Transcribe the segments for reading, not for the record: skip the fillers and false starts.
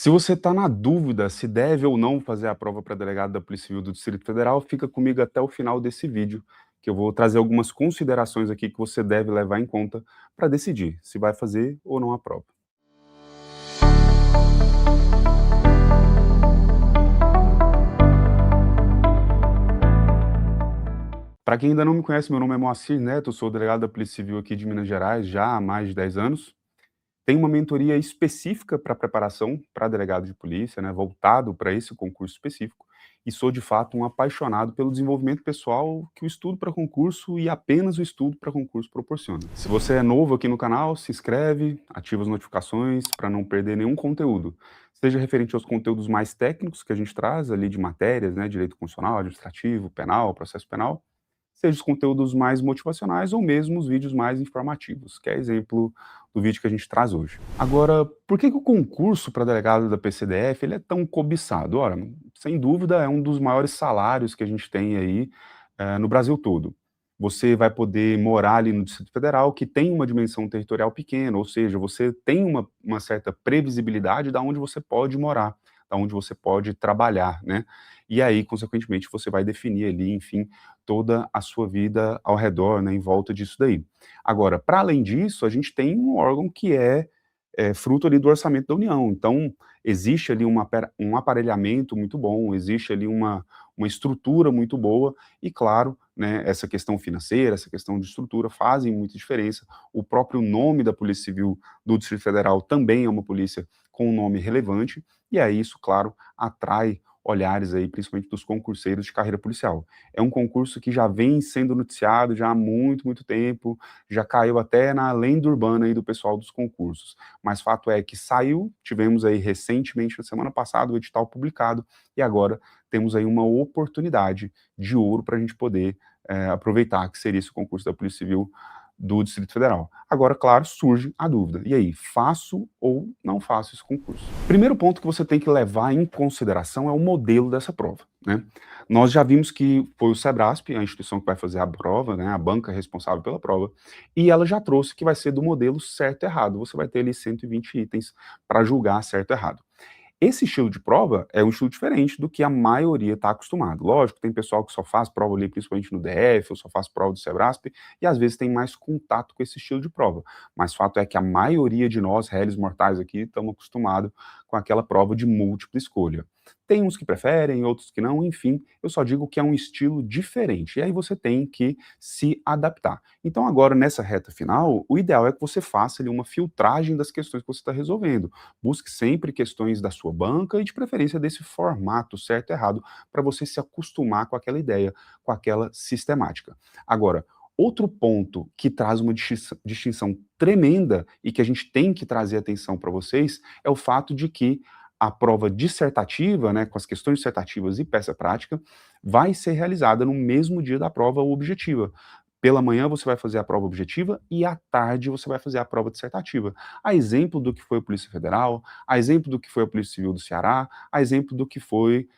Se você está na dúvida se deve ou não fazer a prova para delegado da Polícia Civil do Distrito Federal, fica comigo até o final desse vídeo, que eu vou trazer algumas considerações aqui que você deve levar em conta para decidir se vai fazer ou não a prova. Para quem ainda não me conhece, meu nome é Moacir Neto, eu sou delegado da Polícia Civil aqui de Minas Gerais já há mais de 10 anos. Tenho uma mentoria específica para preparação para delegado de polícia, né, voltado para esse concurso específico, e sou de fato um apaixonado pelo desenvolvimento pessoal que o estudo para concurso e apenas o estudo para concurso proporciona. Se você é novo aqui no canal, se inscreve, ativa as notificações para não perder nenhum conteúdo, seja referente aos conteúdos mais técnicos que a gente traz ali de matérias, né, direito constitucional, administrativo, penal, processo penal, seja os conteúdos mais motivacionais ou mesmo os vídeos mais informativos, que é exemplo do vídeo que a gente traz hoje. Agora, por que o concurso para delegado da PCDF ele é tão cobiçado? Ora, sem dúvida é um dos maiores salários que a gente tem aí no Brasil todo. Você vai poder morar ali no Distrito Federal, que tem uma dimensão territorial pequena, ou seja, você tem uma certa previsibilidade de onde você pode morar, da onde você pode trabalhar, né? E aí, consequentemente, você vai definir ali, enfim, toda a sua vida ao redor, né, em volta disso daí. Agora, para além disso, a gente tem um órgão que é fruto ali do orçamento da União, então existe ali um aparelhamento muito bom, existe ali uma estrutura muito boa e, claro, né, essa questão financeira, essa questão de estrutura fazem muita diferença. O próprio nome da Polícia Civil do Distrito Federal também é uma polícia com um nome relevante, e aí isso, claro, atrai olhares aí, principalmente dos concurseiros de carreira policial. É um concurso que já vem sendo noticiado já há muito, muito tempo, já caiu até na lenda urbana aí do pessoal dos concursos. Mas fato é que saiu, tivemos aí recentemente, na semana passada, o edital publicado, e agora temos aí uma oportunidade de ouro para a gente poder aproveitar, que seria esse concurso da Polícia Civil do Distrito Federal. Agora, claro, surge a dúvida. E aí, faço ou não faço esse concurso? Primeiro ponto que você tem que levar em consideração é o modelo dessa prova, né? Nós já vimos que foi o Sebrasp, a instituição que vai fazer a prova, né, a banca responsável pela prova, e ela já trouxe que vai ser do modelo certo e errado. Você vai ter ali 120 itens para julgar certo e errado. Esse estilo de prova é um estilo diferente do que a maioria está acostumado. Lógico, tem pessoal que só faz prova ali, principalmente no DF, ou só faz prova do Sebrasp, e às vezes tem mais contato com esse estilo de prova. Mas fato é que a maioria de nós, réis mortais aqui, estamos acostumados com aquela prova de múltipla escolha. Tem uns que preferem, outros que não, enfim, eu só digo que é um estilo diferente, e aí você tem que se adaptar. Então agora, nessa reta final, o ideal é que você faça ali uma filtragem das questões que você está resolvendo. Busque sempre questões da sua banca e, de preferência, desse formato certo e errado, para você se acostumar com aquela ideia, com aquela sistemática. Agora, outro ponto que traz uma distinção tremenda e que a gente tem que trazer atenção para vocês é o fato de que a prova dissertativa, né, com as questões dissertativas e peça prática, vai ser realizada no mesmo dia da prova objetiva. Pela manhã você vai fazer a prova objetiva e à tarde você vai fazer a prova dissertativa. A exemplo do que foi a Polícia Federal, a exemplo do que foi a Polícia Civil do Ceará, a exemplo do que foi,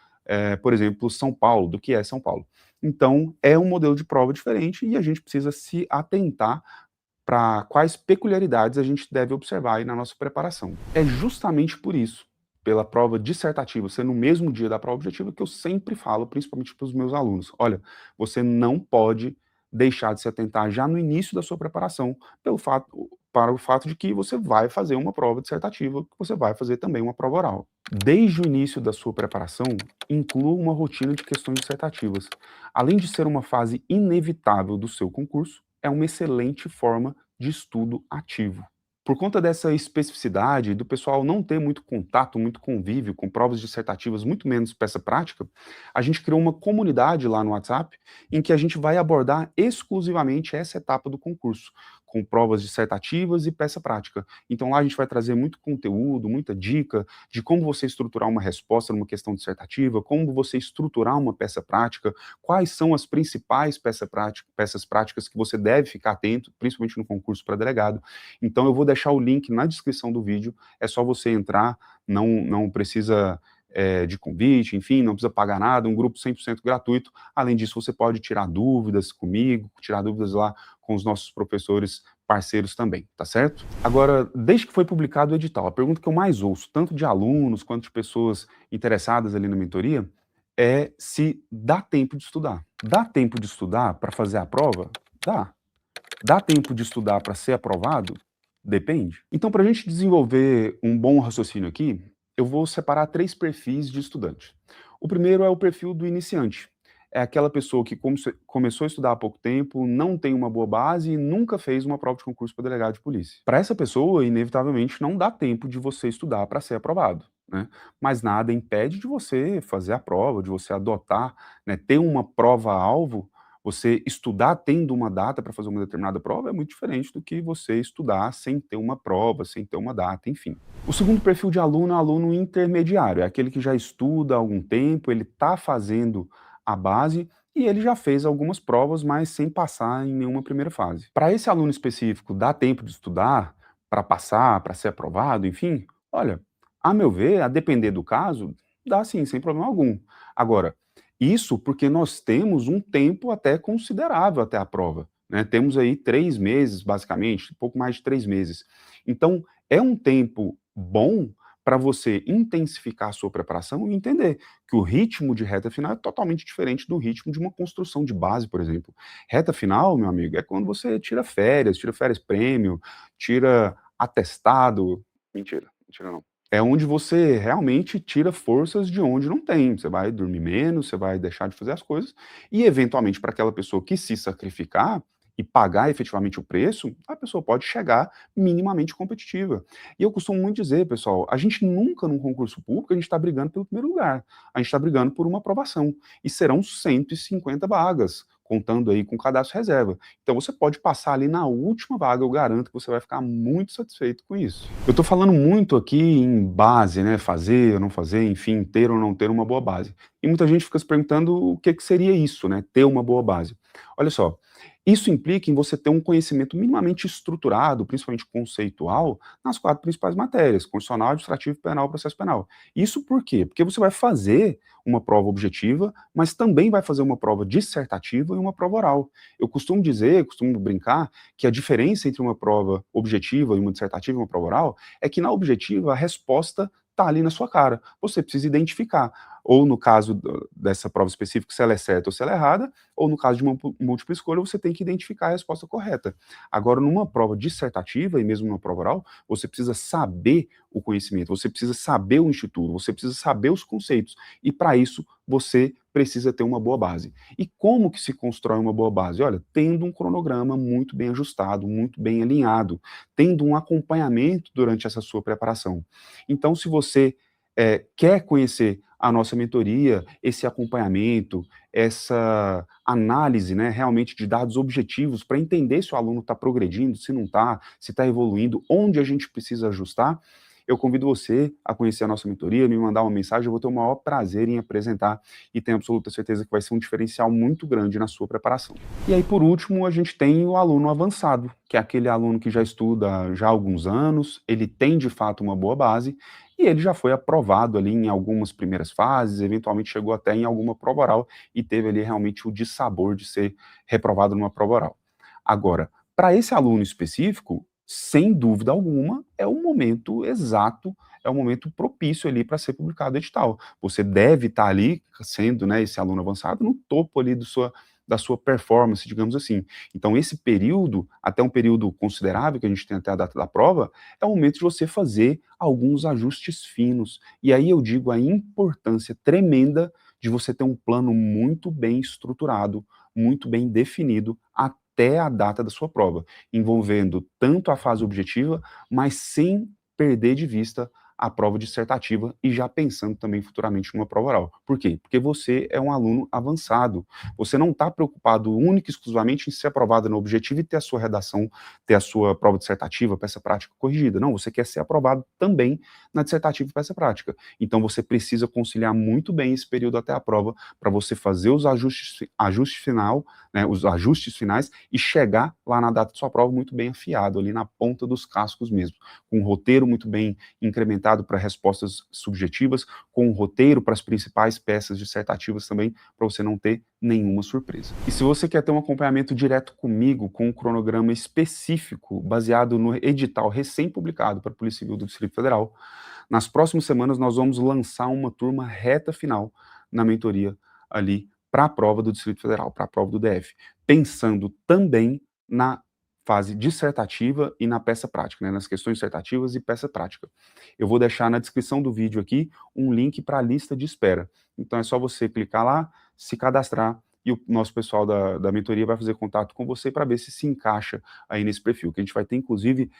por exemplo, São Paulo, do que é São Paulo. Então, é um modelo de prova diferente e a gente precisa se atentar para quais peculiaridades a gente deve observar aí na nossa preparação. É justamente por isso, pela prova dissertativa ser no mesmo dia da prova objetiva, que eu sempre falo, principalmente para os meus alunos: olha, você não pode deixar de se atentar já no início da sua preparação, para o fato de que você vai fazer uma prova dissertativa, que você vai fazer também uma prova oral. Desde o início da sua preparação, inclua uma rotina de questões dissertativas. Além de ser uma fase inevitável do seu concurso, é uma excelente forma de estudo ativo. Por conta dessa especificidade, do pessoal não ter muito contato, muito convívio com provas dissertativas, muito menos peça prática, a gente criou uma comunidade lá no WhatsApp em que a gente vai abordar exclusivamente essa etapa do concurso, com provas dissertativas e peça prática. Então lá a gente vai trazer muito conteúdo, muita dica de como você estruturar uma resposta numa questão dissertativa, como você estruturar uma peça prática, quais são as principais peças práticas que você deve ficar atento, principalmente no concurso para delegado. Então eu vou deixar o link na descrição do vídeo, é só você entrar, não precisa de convite, enfim, não precisa pagar nada, um grupo 100% gratuito. Além disso, você pode tirar dúvidas comigo, tirar dúvidas lá com os nossos professores parceiros também, tá certo? Agora, desde que foi publicado o edital, a pergunta que eu mais ouço, tanto de alunos quanto de pessoas interessadas ali na mentoria, é se dá tempo de estudar. Dá tempo de estudar para fazer a prova? Dá. Dá tempo de estudar para ser aprovado? Depende. Então, para a gente desenvolver um bom raciocínio aqui, eu vou separar 3 perfis de estudante. O primeiro é o perfil do iniciante. É aquela pessoa que começou a estudar há pouco tempo, não tem uma boa base e nunca fez uma prova de concurso para delegado de polícia. Para essa pessoa, inevitavelmente, não dá tempo de você estudar para ser aprovado, né? Mas nada impede de você fazer a prova, de você adotar, né, ter uma prova-alvo. Você estudar tendo uma data para fazer uma determinada prova é muito diferente do que você estudar sem ter uma prova, sem ter uma data, enfim. O segundo perfil de aluno é o aluno intermediário, é aquele que já estuda há algum tempo, ele está fazendo a base e ele já fez algumas provas, mas sem passar em nenhuma primeira fase. Para esse aluno específico, dá tempo de estudar para passar, para ser aprovado, enfim? Olha, a meu ver, a depender do caso, dá sim, sem problema algum. Agora, isso porque nós temos um tempo até considerável até a prova, né? Temos aí 3 meses, basicamente, um pouco mais de 3 meses. Então, é um tempo bom para você intensificar a sua preparação e entender que o ritmo de reta final é totalmente diferente do ritmo de uma construção de base, por exemplo. Reta final, meu amigo, é quando você tira férias prêmio, tira atestado. Mentira, mentira não. É onde você realmente tira forças de onde não tem. Você vai dormir menos, você vai deixar de fazer as coisas e, eventualmente, para aquela pessoa que se sacrificar e pagar efetivamente o preço, a pessoa pode chegar minimamente competitiva. E eu costumo muito dizer, pessoal, a gente nunca num concurso público a gente está brigando pelo primeiro lugar. A gente está brigando por uma aprovação. E serão 150 vagas, contando aí com cadastro reserva. Então você pode passar ali na última vaga, eu garanto que você vai ficar muito satisfeito com isso. Eu estou falando muito aqui em base, né, fazer ou não fazer, enfim, ter ou não ter uma boa base. E muita gente fica se perguntando o que que seria isso, né, ter uma boa base. Olha só, isso implica em você ter um conhecimento minimamente estruturado, principalmente conceitual, nas 4 principais matérias: constitucional, administrativo, penal e processo penal. Isso por quê? Porque você vai fazer uma prova objetiva, mas também vai fazer uma prova dissertativa e uma prova oral. Eu costumo dizer, costumo brincar, que a diferença entre uma prova objetiva e uma dissertativa e uma prova oral é que na objetiva a resposta está ali na sua cara. Você precisa identificar, ou no caso dessa prova específica, se ela é certa ou se ela é errada, ou no caso de uma múltipla escolha, você tem que identificar a resposta correta. Agora, numa prova dissertativa e mesmo numa prova oral, você precisa saber o conhecimento, você precisa saber o instituto, você precisa saber os conceitos, e para isso você precisa ter uma boa base. E como que se constrói uma boa base? Olha, tendo um cronograma muito bem ajustado, muito bem alinhado, tendo um acompanhamento durante essa sua preparação. Então, se você quer conhecer a nossa mentoria, esse acompanhamento, essa análise, né, realmente de dados objetivos para entender se o aluno está progredindo, se não está, se está evoluindo, onde a gente precisa ajustar, eu convido você a conhecer a nossa mentoria, me mandar uma mensagem, eu vou ter o maior prazer em apresentar e tenho absoluta certeza que vai ser um diferencial muito grande na sua preparação. E aí, por último, a gente tem o aluno avançado, que é aquele aluno que já estuda já há alguns anos, ele tem de fato uma boa base e ele já foi aprovado ali em algumas primeiras fases, eventualmente chegou até em alguma prova oral e teve ali realmente o dissabor de ser reprovado numa prova oral. Agora, para esse aluno específico, sem dúvida alguma, é o momento exato, é o momento propício ali para ser publicado o edital. Você deve estar ali, sendo, né, esse aluno avançado, no topo ali da sua performance, digamos assim. Então, esse período, até um período considerável, que a gente tem até a data da prova, é o momento de você fazer alguns ajustes finos. E aí eu digo a importância tremenda de você ter um plano muito bem estruturado, muito bem definido, até a data da sua prova, envolvendo tanto a fase objetiva, mas sem perder de vista a prova dissertativa e já pensando também futuramente numa prova oral. Por quê? Porque você é um aluno avançado. Você não está preocupado única e exclusivamente em ser aprovado no objetivo e ter a sua redação, ter a sua prova dissertativa, peça prática corrigida. Não, você quer ser aprovado também na dissertativa e peça prática. Então você precisa conciliar muito bem esse período até a prova para você fazer os ajustes final, né, os ajustes finais e chegar lá na data de sua prova muito bem afiado, ali na ponta dos cascos mesmo, com um roteiro muito bem incrementado adaptado para respostas subjetivas, com um roteiro para as principais peças dissertativas também, para você não ter nenhuma surpresa. E se você quer ter um acompanhamento direto comigo, com um cronograma específico, baseado no edital recém-publicado para a Polícia Civil do Distrito Federal, nas próximas semanas nós vamos lançar uma turma reta final na mentoria ali para a prova do Distrito Federal, para a prova do DF, pensando também na fase dissertativa e na peça prática, né, nas questões dissertativas e peça prática. Eu vou deixar na descrição do vídeo aqui um link para a lista de espera. Então é só você clicar lá, se cadastrar, e o nosso pessoal da mentoria vai fazer contato com você para ver se encaixa aí nesse perfil, que a gente vai ter, inclusive,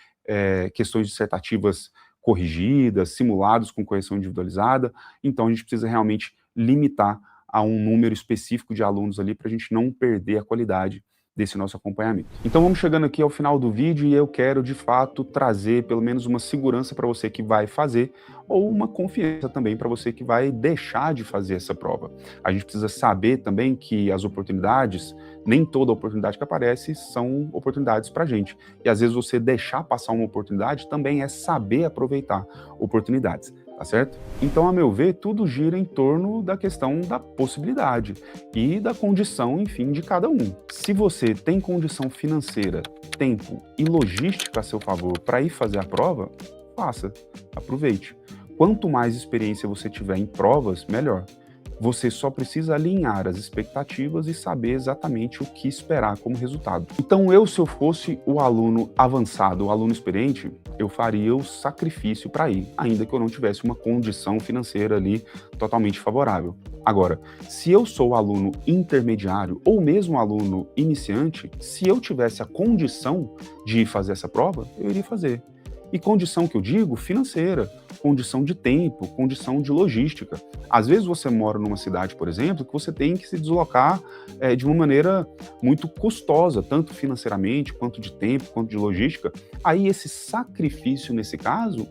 questões dissertativas corrigidas, simulados com correção individualizada, então a gente precisa realmente limitar a um número específico de alunos ali para a gente não perder a qualidade desse nosso acompanhamento. Então vamos chegando aqui ao final do vídeo e eu quero de fato trazer pelo menos uma segurança para você que vai fazer ou uma confiança também para você que vai deixar de fazer essa prova. A gente precisa saber também que as oportunidades, nem toda oportunidade que aparece são oportunidades para a gente. E às vezes você deixar passar uma oportunidade também é saber aproveitar oportunidades. Tá certo? Então, a meu ver, tudo gira em torno da questão da possibilidade e da condição, enfim, de cada um. Se você tem condição financeira, tempo e logística a seu favor para ir fazer a prova, faça, aproveite. Quanto mais experiência você tiver em provas, melhor. Você só precisa alinhar as expectativas e saber exatamente o que esperar como resultado. Então se eu fosse o aluno avançado, o aluno experiente, eu faria o sacrifício para ir, ainda que eu não tivesse uma condição financeira ali totalmente favorável. Agora, se eu sou aluno intermediário ou mesmo aluno iniciante, se eu tivesse a condição de ir fazer essa prova, eu iria fazer. E condição que eu digo, financeira, condição de tempo, condição de logística. Às vezes você mora numa cidade, por exemplo, que você tem que se deslocar de uma maneira muito custosa, tanto financeiramente, quanto de tempo, quanto de logística. Aí esse sacrifício, nesse caso,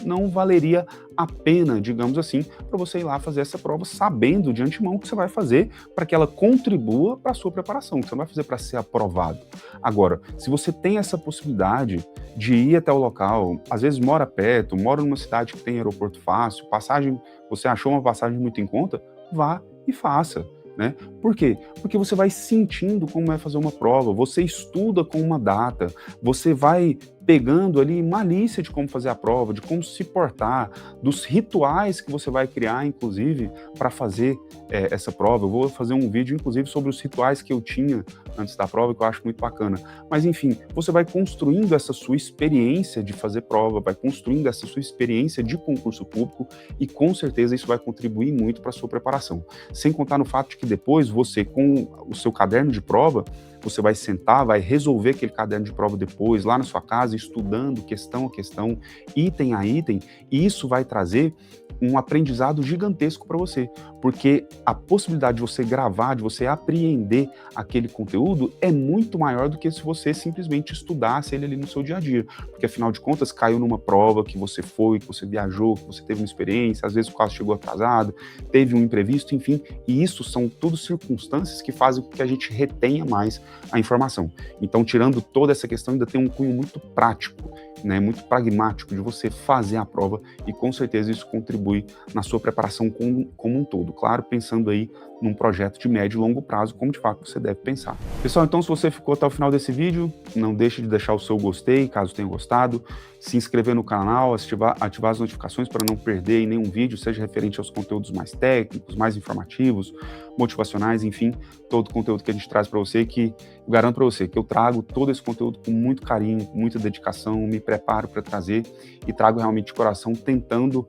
não valeria a pena, digamos assim, para você ir lá fazer essa prova sabendo de antemão o que você vai fazer para que ela contribua para a sua preparação, que você não vai fazer para ser aprovado. Agora, se você tem essa possibilidade de ir até o local, às vezes mora perto, mora numa cidade que tem aeroporto fácil, passagem, você achou uma passagem muito em conta, vá e faça. Né? Por quê? Porque você vai sentindo como é fazer uma prova, você estuda com uma data, você vai pegando ali malícia de como fazer a prova, de como se portar, dos rituais que você vai criar, inclusive, para fazer essa prova. Eu vou fazer um vídeo, inclusive, sobre os rituais que eu tinha antes da prova, que eu acho muito bacana. Mas, enfim, você vai construindo essa sua experiência de fazer prova, vai construindo essa sua experiência de concurso público e, com certeza, isso vai contribuir muito para a sua preparação. Sem contar no fato de que depois você, com o seu caderno de prova, você vai sentar, vai resolver aquele caderno de prova depois, lá na sua casa, estudando questão a questão, item a item, e isso vai trazer um aprendizado gigantesco para você, porque a possibilidade de você gravar, de você apreender aquele conteúdo é muito maior do que se você simplesmente estudasse ele ali no seu dia a dia, porque afinal de contas caiu numa prova que você foi, que você viajou, que você teve uma experiência, às vezes o caso chegou atrasado, teve um imprevisto, enfim, e isso são tudo circunstâncias que fazem com que a gente retenha mais a informação. Então, tirando toda essa questão, ainda tem um cunho muito prático, né, muito pragmático de você fazer a prova e com certeza isso contribui na sua preparação como um todo. Claro, pensando aí num projeto de médio e longo prazo, como de fato você deve pensar. Pessoal, então se você ficou até o final desse vídeo, não deixe de deixar o seu gostei, caso tenha gostado, se inscrever no canal, ativar as notificações para não perder nenhum vídeo, seja referente aos conteúdos mais técnicos, mais informativos, motivacionais, enfim, todo o conteúdo que a gente traz para você, que eu garanto para você que eu trago todo esse conteúdo com muito carinho, com muita dedicação, me preparo para trazer e trago realmente de coração, tentando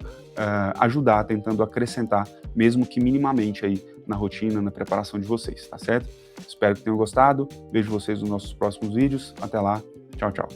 ajudar, tentando acrescentar, mesmo que minimamente aí na rotina, na preparação de vocês, tá certo? Espero que tenham gostado, vejo vocês nos nossos próximos vídeos, até lá, tchau, tchau.